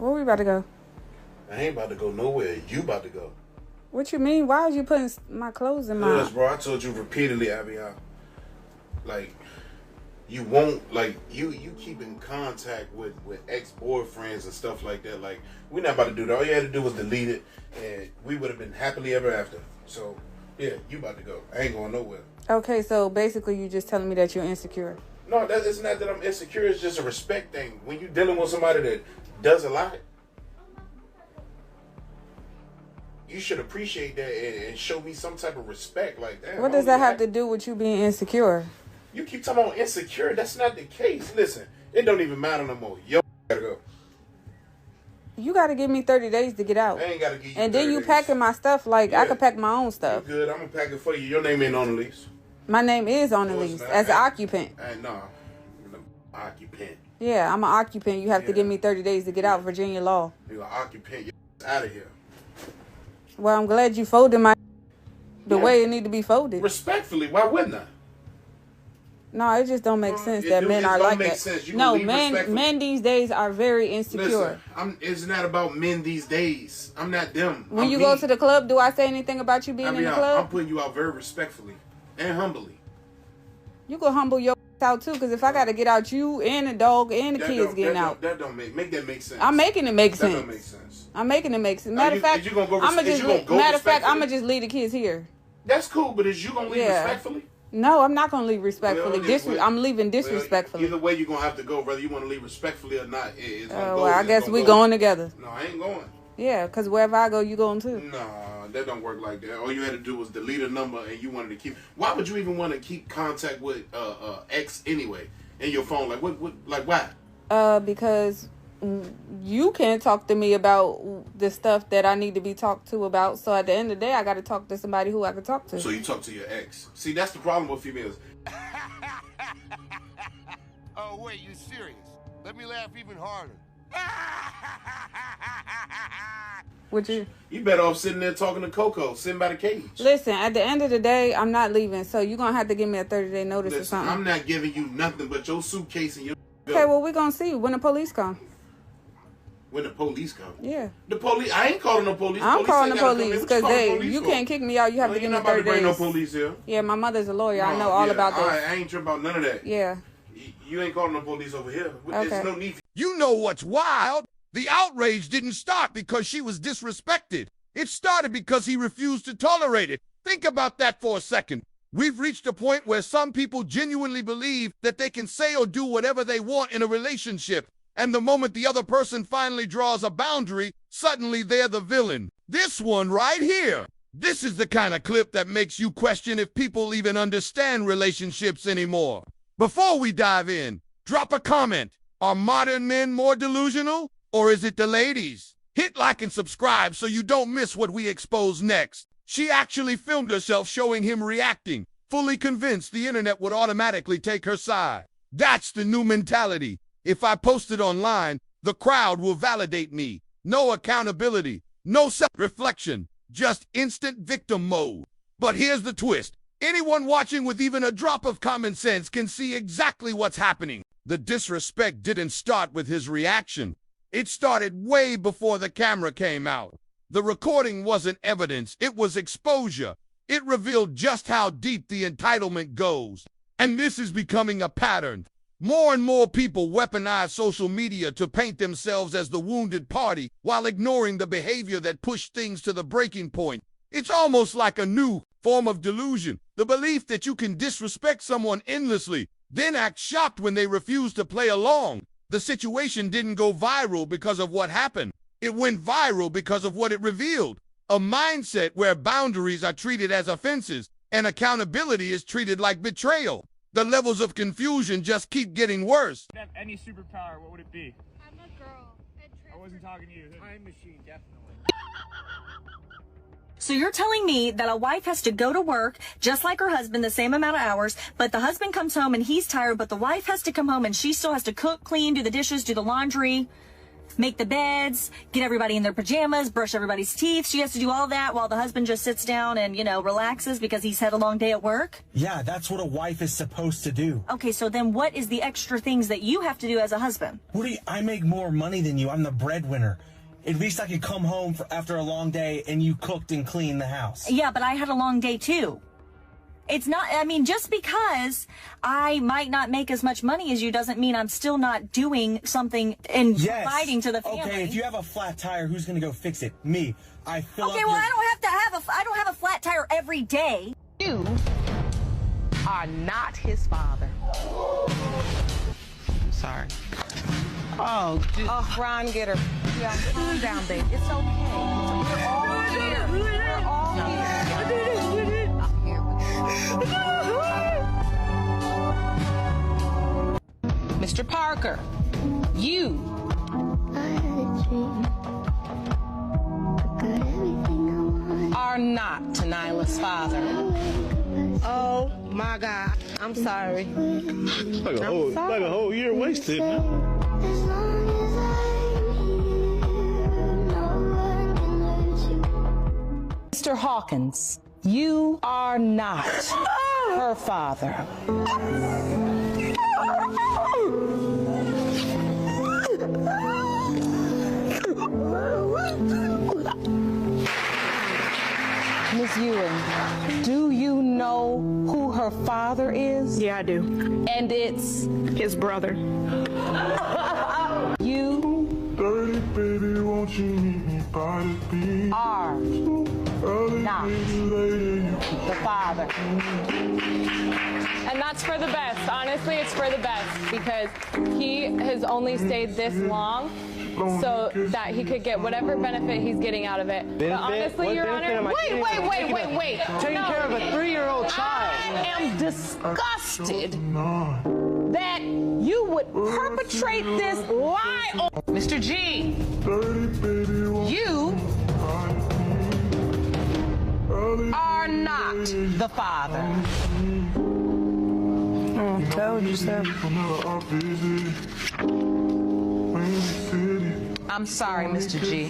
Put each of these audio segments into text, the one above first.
Where we about to go? I ain't about to go nowhere. You about to go. What you mean? Why are you putting my clothes in my... Yes, bro. I told you repeatedly, Abby, like, you won't, like, you keep in contact with ex-boyfriends and stuff like that. Like, we're not about to do that. All you had to do was delete it, and we would have been happily ever after. So, yeah, you about to go. I ain't going nowhere. Okay, so basically you just telling me that you're insecure. No, it's not that I'm insecure. It's just a respect thing. When you're dealing with somebody that does a lot, you should appreciate that and show me some type of respect like that. What does that have to do with you being insecure? You keep talking about insecure. That's not the case. Listen, it don't even matter no more. Yo, gotta go. You gotta give me 30 days to get out. I ain't gotta give you 30 And then you days. packing my stuff like I could pack my own stuff. You good. I'm gonna pack it for you. Your name ain't on the lease. My name is on the lease as an occupant. No, occupant. Yeah, I'm an occupant. You have to give me 30 days to get out. Virginia law. You're an occupant. You're out of here. Well, I'm glad you folded my the way it need to be folded. Respectfully, why wouldn't I? No, it just don't make sense that men are like that. Sense. No, men these days are very insecure. Listen, it's not about men these days. I'm not them. When you go to the club, do I say anything about you being in the club? I'm putting you out very respectfully and humbly. You can humble your out too, because if I got to get out, you and the dog and the kids getting out. That don't make that make sense. I'm making it make sense. That don't make sense. I'm making it make sense. Matter of fact, I'm gonna just leave the kids here. That's cool, but is you gonna leave respectfully? No, I'm not gonna leave respectfully. I'm leaving disrespectfully. Either way, you're gonna have to go, whether you want to leave respectfully or not. Well, I guess we going together. No, I ain't going. Yeah, because wherever I go, you going too. Nah, that don't work like that. All you had to do was delete a number, and you wanted to keep. Why would you even want to keep contact with ex anyway in your phone? Like what? Like why? Because you can't talk to me about the stuff that I need to be talked to about. So at the end of the day, I got to talk to somebody who I can talk to. So you talk to your ex. See, that's the problem with females. Oh, wait, you serious? Let me laugh even harder. Would you? You better off sitting there talking to Coco, sitting by the cage. Listen, at the end of the day, I'm not leaving. So you're going to have to give me a 30-day notice or something. I'm not giving you nothing but your suitcase and your... Okay, well, we're going to see when the police come. When the police come? Yeah. The police? I ain't calling the police. I'm calling the police because you can't kick me out. You have to give me 30 days. You're not about to bring no police here. Yeah, my mother's a lawyer. I know all about this. I ain't tripping about none of that. Yeah. You ain't calling the police over here. Okay. There's no need. You know what's wild? The outrage didn't start because she was disrespected. It started because he refused to tolerate it. Think about that for a second. We've reached a point where some people genuinely believe that they can say or do whatever they want in a relationship. And the moment the other person finally draws a boundary, suddenly they're the villain. This one right here. This is the kind of clip that makes you question if people even understand relationships anymore. Before we dive in, drop a comment. Are modern men more delusional, or is it the ladies? Hit like and subscribe so you don't miss what we expose next. She actually filmed herself showing him reacting, fully convinced the internet would automatically take her side. That's the new mentality. If I post it online, the crowd will validate me. No accountability, no self-reflection, just instant victim mode. But here's the twist. Anyone watching with even a drop of common sense can see exactly what's happening. The disrespect didn't start with his reaction. It started way before the camera came out. The recording wasn't evidence, it was exposure. It revealed just how deep the entitlement goes. And this is becoming a pattern. More and more people weaponize social media to paint themselves as the wounded party while ignoring the behavior that pushed things to the breaking point. It's almost like a new form of delusion, the belief that you can disrespect someone endlessly, then act shocked when they refuse to play along. The situation didn't go viral because of what happened. It went viral because of what it revealed. A mindset where boundaries are treated as offenses and accountability is treated like betrayal. The levels of confusion just keep getting worse. If you have any superpower, what would it be? I'm a girl. I wasn't talking to you. Time machine, definitely. So you're telling me that a wife has to go to work just like her husband, the same amount of hours, but the husband comes home and he's tired, but the wife has to come home and she still has to cook, clean, do the dishes, do the laundry. make the beds, get everybody in their pajamas, brush everybody's teeth. She has to do all that while the husband just sits down and, relaxes because he's had a long day at work. Yeah, that's what a wife is supposed to do. Okay, so then what is the extra things that you have to do as a husband? I make more money than you. I'm the breadwinner. At least I could come home after a long day and you cooked and cleaned the house. Yeah, but I had a long day too. It's not, just because I might not make as much money as you doesn't mean I'm still not doing something and providing to the family. Okay, if you have a flat tire, who's going to go fix it? Me. I fill up I don't have a flat tire every day. You are not his father. Sorry. Oh, Ron, get her. Yeah, calm down, babe. It's okay. We're all here. We're all here. Mr. Parker, you. I had a dream. I got everything I want. Are not Nyla's father. Oh my God. I'm sorry. It's like a whole year wasted. As long as I'm here, no one can hurt you. Mr. Hawkins, you are not her father. Ms. Ewing, do you know who her father is? Yeah, I do. And it's his brother. You Dirty baby, won't you meet me by the beach? are not the father. And that's for the best. Honestly, it's for the best because he has only stayed this long so that he could get whatever benefit he's getting out of it. But honestly, Your Honor, wait. Taking care of a 3-year-old child. I am disgusted that you would perpetrate this lie on Mr. G. You are not the father. I told you so. I'm sorry, Mr. G.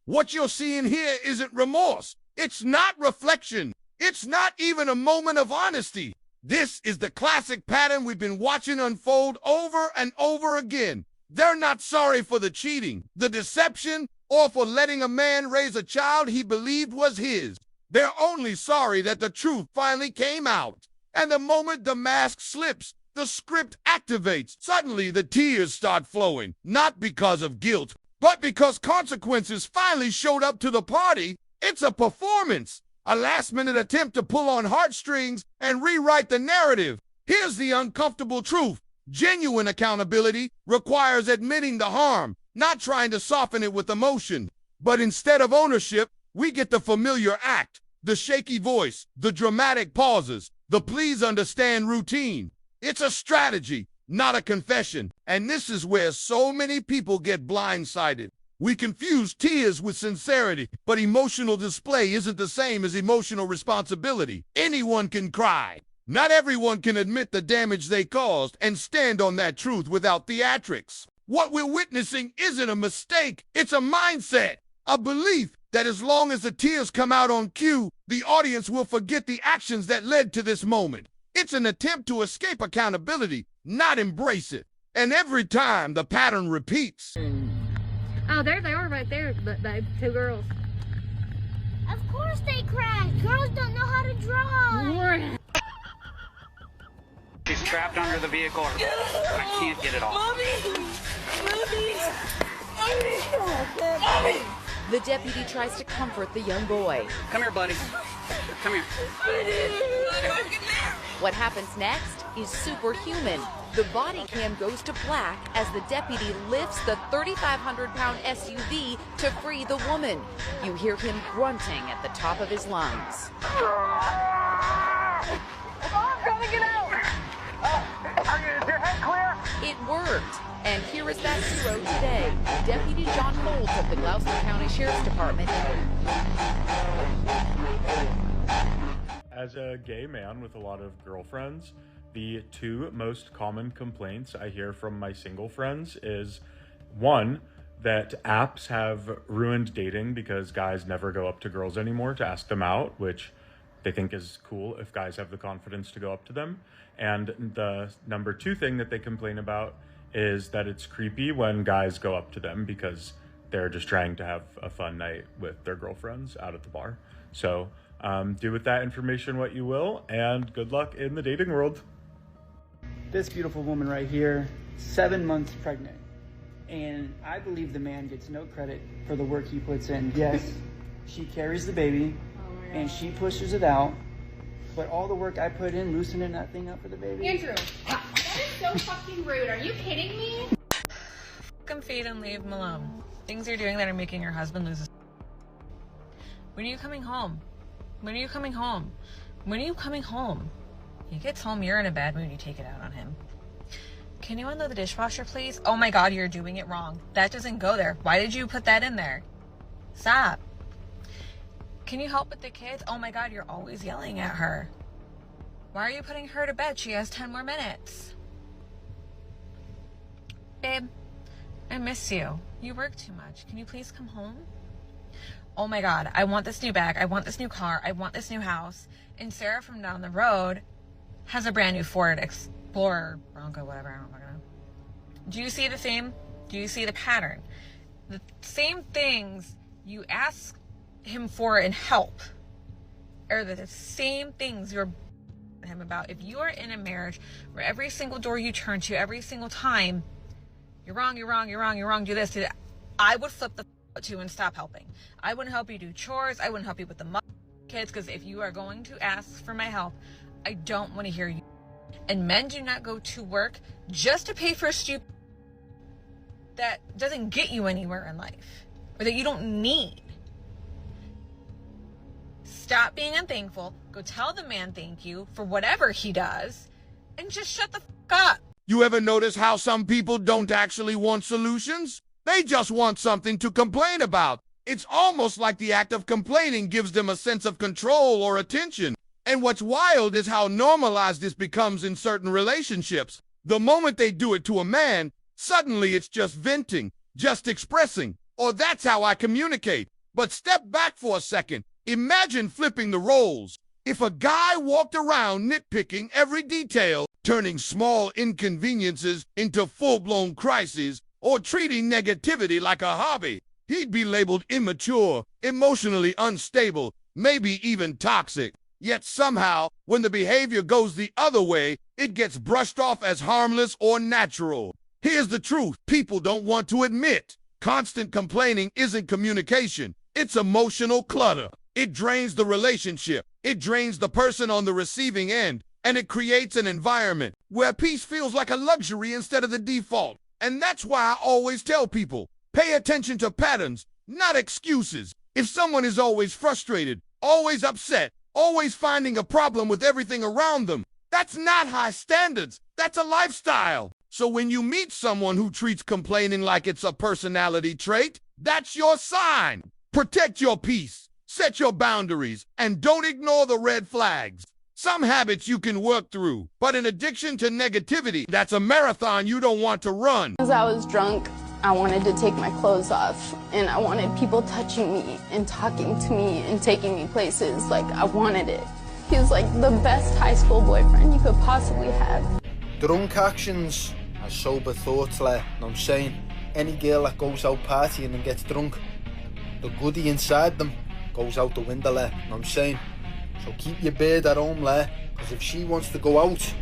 What you're seeing here isn't remorse. It's not reflection. It's not even a moment of honesty. This is the classic pattern we've been watching unfold over and over again. They're not sorry for the cheating, the deception, or for letting a man raise a child he believed was his. They're only sorry that the truth finally came out. And the moment the mask slips, the script activates. Suddenly, the tears start flowing, not because of guilt, but because consequences finally showed up to the party. It's a performance, a last-minute attempt to pull on heartstrings and rewrite the narrative. Here's the uncomfortable truth. Genuine accountability requires admitting the harm, not trying to soften it with emotion. But instead of ownership, we get the familiar act, the shaky voice, the dramatic pauses, the please understand routine. It's a strategy, not a confession. And this is where so many people get blindsided. We confuse tears with sincerity, but emotional display isn't the same as emotional responsibility. Anyone can cry. Not everyone can admit the damage they caused and stand on that truth without theatrics. What we're witnessing isn't a mistake, it's a mindset, a belief that as long as the tears come out on cue, the audience will forget the actions that led to this moment. It's an attempt to escape accountability, not embrace it. And every time, the pattern repeats. Oh, there they are right there, babe. 2 girls. Of course they crashed. Girls don't know how to drive. She's trapped under the vehicle. I can't get it off. Mommy! The deputy tries to comfort the young boy. Come here, buddy. Come here. What happens next is superhuman. The body cam goes to black as the deputy lifts the 3,500-pound SUV to free the woman. You hear him grunting at the top of his lungs. I'm trying to get out. Is your head clear? It worked. And here is that hero today, Deputy John Holt of the Gloucester County Sheriff's Department. As a gay man with a lot of girlfriends, the 2 most common complaints I hear from my single friends is One, that apps have ruined dating because guys never go up to girls anymore to ask them out, which they think is cool if guys have the confidence to go up to them. And the number two thing that they complain about is that it's creepy when guys go up to them because they're just trying to have a fun night with their girlfriends out at the bar. So do with that information what you will, and good luck in the dating world. This beautiful woman right here, 7 months pregnant. And I believe the man gets no credit for the work he puts in. Yes, she carries the baby and she pushes it out, but all the work I put in loosening that thing up for the baby. Andrew, that is so fucking rude. Are you kidding me? Come feed and leave him alone. Things you're doing that are making your husband lose his... When are you coming home? When are you coming home? When are you coming home? He gets home, you're in a bad mood, you take it out on him. Can you unload the dishwasher, please? Oh my God, you're doing it wrong. That doesn't go there. Why did you put that in there? Stop. Can you help with the kids? Oh my God, you're always yelling at her. Why are you putting her to bed? She has 10 more minutes. Babe, I miss you. You work too much. Can you please come home? Oh my God, I want this new bag. I want this new car. I want this new house. And Sarah from down the road has a brand new Ford Explorer, Bronco, whatever, I don't know. Do you see the theme? Do you see the pattern? The same things you ask him for in help are the same things you're him about. If you are in a marriage where every single door you turn to, every single time, you're wrong, you're wrong, you're wrong, you're wrong, do this, do that, I would flip the to and stop helping. I wouldn't help you do chores. I wouldn't help you with the kids, because if you are going to ask for my help, I don't want to hear you. And men do not go to work just to pay for a stupid that doesn't get you anywhere in life, or that you don't need. Stop being unthankful. Go tell the man thank you for whatever he does, and just shut the fuck up. You ever notice how some people don't actually want solutions? They just want something to complain about. It's almost like the act of complaining gives them a sense of control or attention. And what's wild is how normalized this becomes in certain relationships. The moment they do it to a man, suddenly it's just venting, just expressing, or that's how I communicate. But step back for a second. Imagine flipping the roles. If a guy walked around nitpicking every detail, turning small inconveniences into full-blown crises, or treating negativity like a hobby, he'd be labeled immature, emotionally unstable, maybe even toxic. Yet somehow, when the behavior goes the other way, it gets brushed off as harmless or natural. Here's the truth people don't want to admit. Constant complaining isn't communication. It's emotional clutter. It drains the relationship. It drains the person on the receiving end. And it creates an environment where peace feels like a luxury instead of the default. And that's why I always tell people, pay attention to patterns, not excuses. If someone is always frustrated, always upset, always finding a problem with everything around them, that's not high standards. That's a lifestyle. So when you meet someone who treats complaining like it's a personality trait, that's your sign. Protect your peace, set your boundaries, and don't ignore the red flags. Some habits you can work through, but an addiction to negativity, that's a marathon you don't want to run. As I was drunk, I wanted to take my clothes off, and I wanted people touching me and talking to me and taking me places. Like, I wanted it. He was like the best high school boyfriend you could possibly have. Drunk actions are sober thoughts, like, know what I'm saying? Any girl that goes out partying and gets drunk, the goodie inside them goes out the window, like, know what I'm saying? So keep your bird at home, like, because if she wants to go out,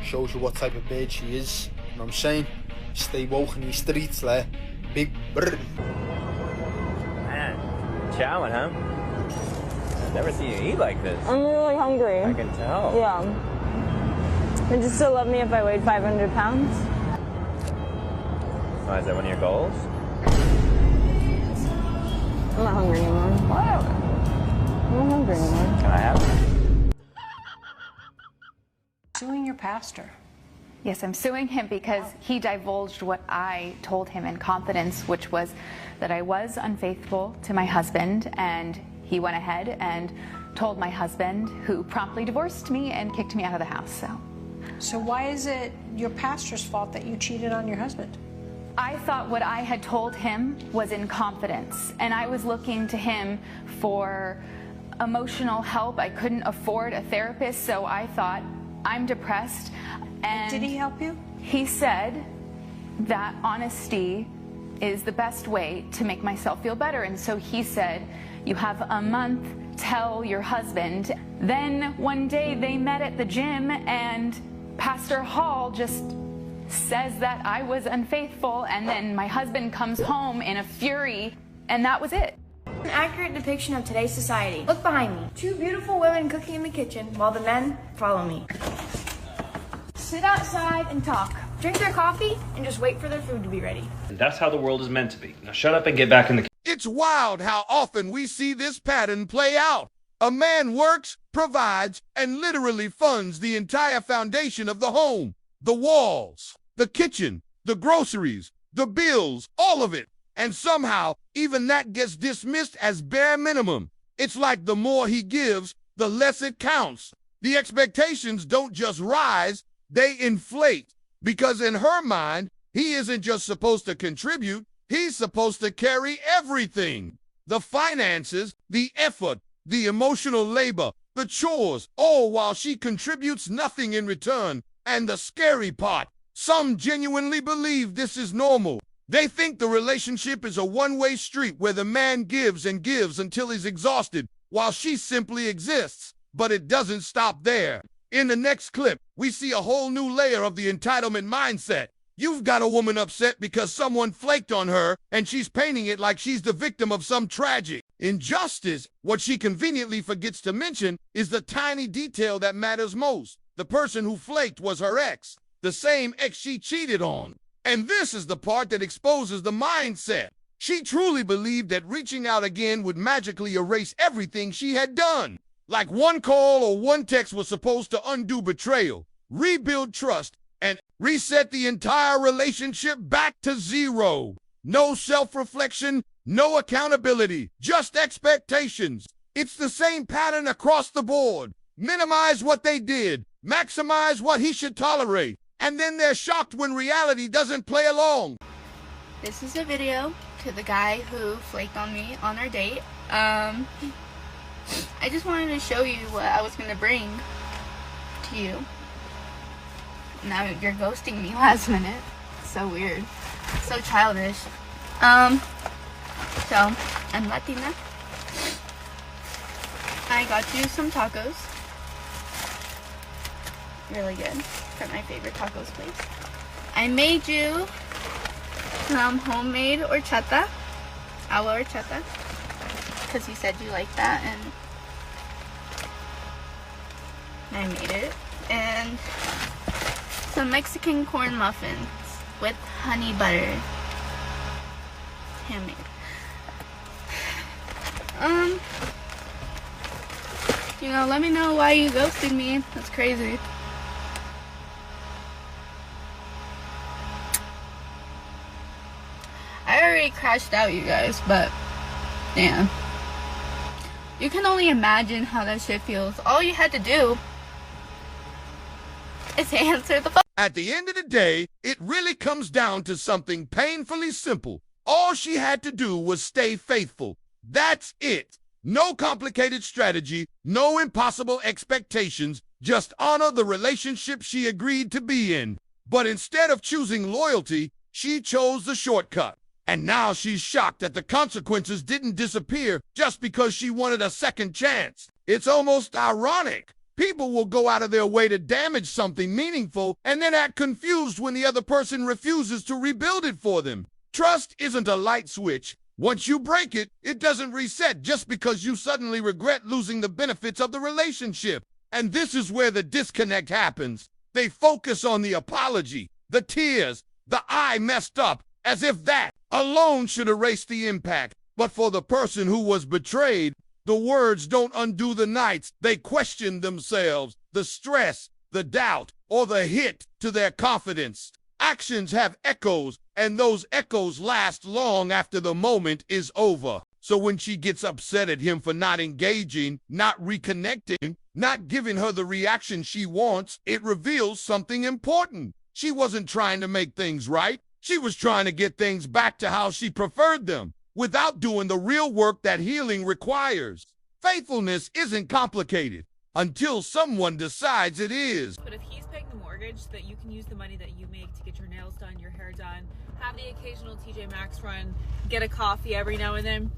shows you what type of bird she is, you know what I'm saying? Stay woke in the streets, like, big bird. Man, chowing, huh? I've never seen you eat like this. I'm really hungry. I can tell. Yeah. Would you still love me if I weighed 500 pounds? So is that one of your goals? I'm not hungry anymore. What? I'm not hungry anymore. Can I have it? Suing your pastor. Yes, I'm suing him because he divulged what I told him in confidence, which was that I was unfaithful to my husband, and he went ahead and told my husband, who promptly divorced me and kicked me out of the house. So why is it your pastor's fault that you cheated on your husband? I thought what I had told him was in confidence, and I was looking to him for emotional help. I couldn't afford a therapist, so I thought, I'm depressed. And did he help you? He said that honesty is the best way to make myself feel better. And so he said, you have a month, tell your husband. Then one day they met at the gym, and Pastor Hall just says that I was unfaithful, and then my husband comes home in a fury, and that was it. An accurate depiction of today's society. Look behind me. Two beautiful women cooking in the kitchen while the men follow me. Sit outside and talk. Drink their coffee and just wait for their food to be ready. And that's how the world is meant to be. Now shut up and get back in the... It's wild how often we see this pattern play out. A man works, provides, and literally funds the entire foundation of the home. The walls, the kitchen, the groceries, the bills, all of it. And somehow, even that gets dismissed as bare minimum. It's like the more he gives, the less it counts. The expectations don't just rise, they inflate. Because in her mind, he isn't just supposed to contribute, he's supposed to carry everything. The finances, the effort, the emotional labor, the chores, all while she contributes nothing in return. And the scary part, some genuinely believe this is normal. They think the relationship is a one-way street where the man gives and gives until he's exhausted, while she simply exists. But it doesn't stop there. In the next clip, we see a whole new layer of the entitlement mindset. You've got a woman upset because someone flaked on her, and she's painting it like she's the victim of some tragic injustice. What she conveniently forgets to mention is the tiny detail that matters most. The person who flaked was her ex, the same ex she cheated on. And this is the part that exposes the mindset. She truly believed that reaching out again would magically erase everything she had done. Like one call or one text was supposed to undo betrayal, rebuild trust, and reset the entire relationship back to zero. No self-reflection, no accountability, just expectations. It's the same pattern across the board. Minimize what they did, maximize what he should tolerate, and then they're shocked when reality doesn't play along. This is a video to the guy who flaked on me on our date. I just wanted to show you what I was going to bring to you. Now you're ghosting me last minute. So weird. So childish. So, I'm Latina. I got you some tacos. Really good. From my favorite tacos place. I made you some homemade horchata. Agua horchata. Because you said you liked that, and I made it. And some Mexican corn muffins with honey butter. Handmade. You know, let me know why you ghosted me. That's crazy. I already crashed out, you guys, but yeah. You can only imagine how that shit feels. All you had to do is answer the phone. At the end of the day, it really comes down to something painfully simple. All she had to do was stay faithful. That's it. No complicated strategy, no impossible expectations, just honor the relationship she agreed to be in. But instead of choosing loyalty, she chose the shortcut. And now she's shocked that the consequences didn't disappear just because she wanted a second chance. It's almost ironic. People will go out of their way to damage something meaningful and then act confused when the other person refuses to rebuild it for them. Trust isn't a light switch. Once you break it, it doesn't reset just because you suddenly regret losing the benefits of the relationship. And this is where the disconnect happens. They focus on the apology, the tears, the "I messed up," as if that alone should erase the impact. But for the person who was betrayed, the words don't undo the nights they questioned themselves, the stress, the doubt, or the hit to their confidence. Actions have echoes, and those echoes last long after the moment is over. So when she gets upset at him for not engaging, not reconnecting, not giving her the reaction she wants, it reveals something important. She wasn't trying to make things right. She was trying to get things back to how she preferred them without doing the real work that healing requires. Faithfulness isn't complicated until someone decides it is. But if he's paying the mortgage, that you can use the money that you make to get your nails done, your hair done, have the occasional TJ Maxx run, get a coffee every now and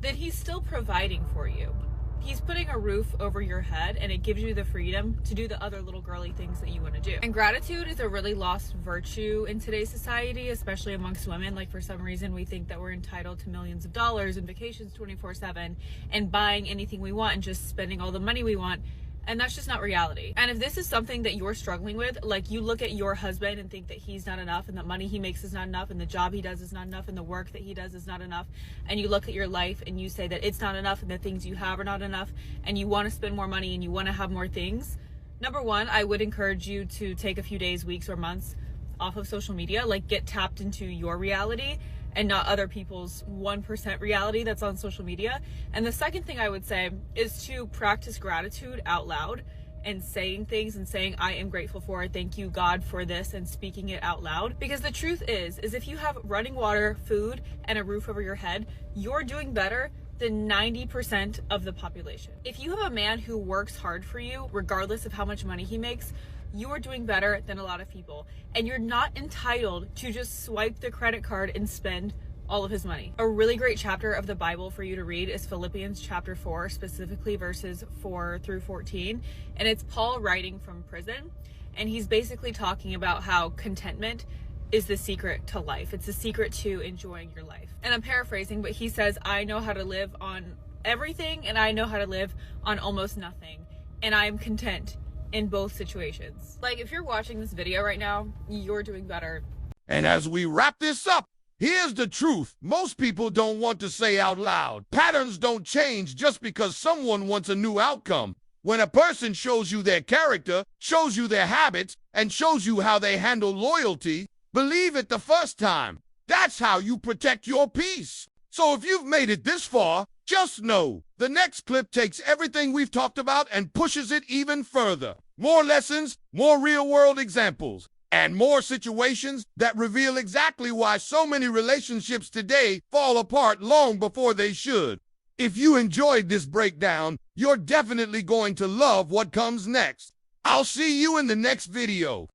then he's still providing for you. He's putting a roof over your head, and it gives you the freedom to do the other little girly things that you want to do. And gratitude is a really lost virtue in today's society, especially amongst women. Like, for some reason, we think that we're entitled to millions of dollars and vacations 24/7 and buying anything we want and just spending all the money we want. And that's just not reality. And if this is something that you're struggling with, like, you look at your husband and think that he's not enough, and the money he makes is not enough, and the job he does is not enough, and the work that he does is not enough, and you look at your life and you say that it's not enough and the things you have are not enough, and you want to spend more money and you want to have more things, number one, I would encourage you to take a few days, weeks, or months off of social media. Like, get tapped into your reality and not other people's 1% reality that's on social media. And the second thing I would say is to practice gratitude out loud and saying things and saying, I am grateful for it, thank you God for this, and speaking it out loud. Because the truth is if you have running water, food, and a roof over your head, you're doing better than 90% of the population. If you have a man who works hard for you, regardless of how much money he makes, you are doing better than a lot of people. And you're not entitled to just swipe the credit card and spend all of his money. A really great chapter of the Bible for you to read is Philippians chapter 4, specifically verses 4 through 14. And it's Paul writing from prison. And he's basically talking about how contentment is the secret to life. It's the secret to enjoying your life. And I'm paraphrasing, but he says, I know how to live on everything, and I know how to live on almost nothing. And I am content in both situations. Like, if you're watching this video right now, you're doing better. And as we wrap this up, here's the truth most people don't want to say out loud. Patterns don't change just because someone wants a new outcome. When a person shows you their character, shows you their habits, and shows you how they handle loyalty, believe it the first time. That's how you protect your peace. So if you've made it this far, just know the next clip takes everything we've talked about and pushes it even further. More lessons, more real-world examples, and more situations that reveal exactly why so many relationships today fall apart long before they should. If you enjoyed this breakdown, you're definitely going to love what comes next. I'll see you in the next video.